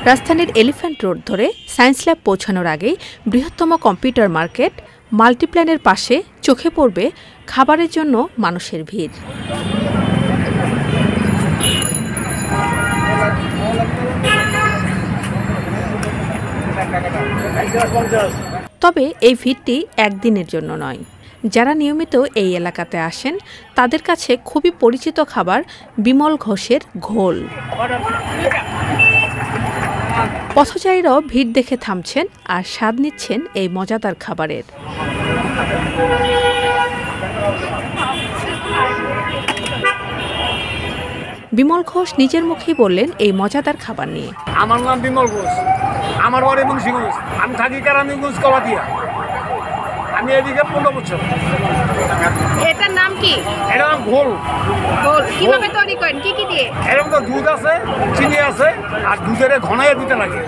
রাজধানীর elephant road ধরে science lab পৌঁছানোর আগেই বৃহত্তম কম্পিউটার মার্কেট মাল্টিপ্ল্যানের পাশে চোখে পড়বে খাবারের জন্য মানুষের ভিড়। তবে এই ভিড়টি একদিনের জন্য নয়। যারা নিয়মিত এই এলাকাতে আসেন তাদের কাছে খুবই পরিচিত খাবার বিমল ঘোষের ঘোল। পথচারীরাও ভিড় দেখে থামছেন আর স্বাদ নিচ্ছেন এই মজাদার খাবারের। বিমল ঘোষ নিজের মুখেই বললেন এই মজাদার খাবার নিয়ে। আমার নাম বিমল ঘোষ, আমার বাড়ি মুন্সিগঞ্জ, আমি থাকি কেরানীগঞ্জ কলাদিয়া। আমি এদিকে 15 বছর। এটার নাম কি? এটার নাম ঘোল। ঘোল কিভাবে তৈরি করেন, কি কি দিয়ে? এরকম তো দুধ আছে, চিনি আছে, আর দুধের ঘনাইয়া দিতে লাগে,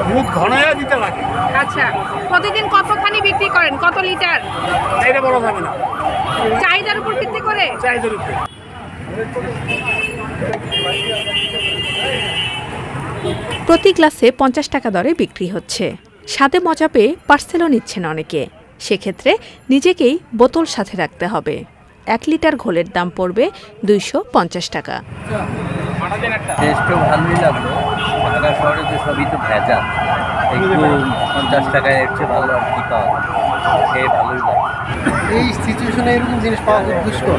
দুধ ঘনাইয়া দিতে লাগে। আচ্ছা, প্রতিদিন কতখানি বিক্রি করেন, কত লিটার? এটা বলা যাবে না, চাহিদার উপর ভিত্তি করে। চাহিদার উপর। প্রতি গ্লাসে 50 টাকা দরে বিক্রি হচ্ছে। স্বাদে মজা পেয়ে পার্সেলও নিচ্ছেন অনেকে। সেক্ষেত্রে নিজেকেই বোতল সাথে রাখতে হবে। 1 লিটার ঘোলের দাম পড়বে 250 টাকা। টেস্টও ভালোই লাগলো। ঢাকা শহরে তো সবই তো ভেজাল, একটু 50 টাকায় এর চেয়ে ভালো আর কি পাওয়া যায়, খেয়ে ভালোই লাগে। এই সিচুয়েশনে এরকম জিনিস পাওয়া খুব দুষ্কর।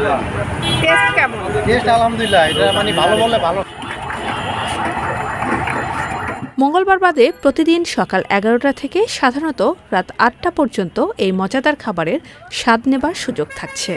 টেস্ট কেমন? টেস্ট আলহামদুলিল্লাহ, এটা মানে ভালো বলে ভালো। মঙ্গলবার বাদে প্রতিদিন সকাল 11টা থেকে সাধারণত রাত 8টা পর্যন্ত এই মজাদার খাবারের স্বাদ নেবার সুযোগ থাকছে।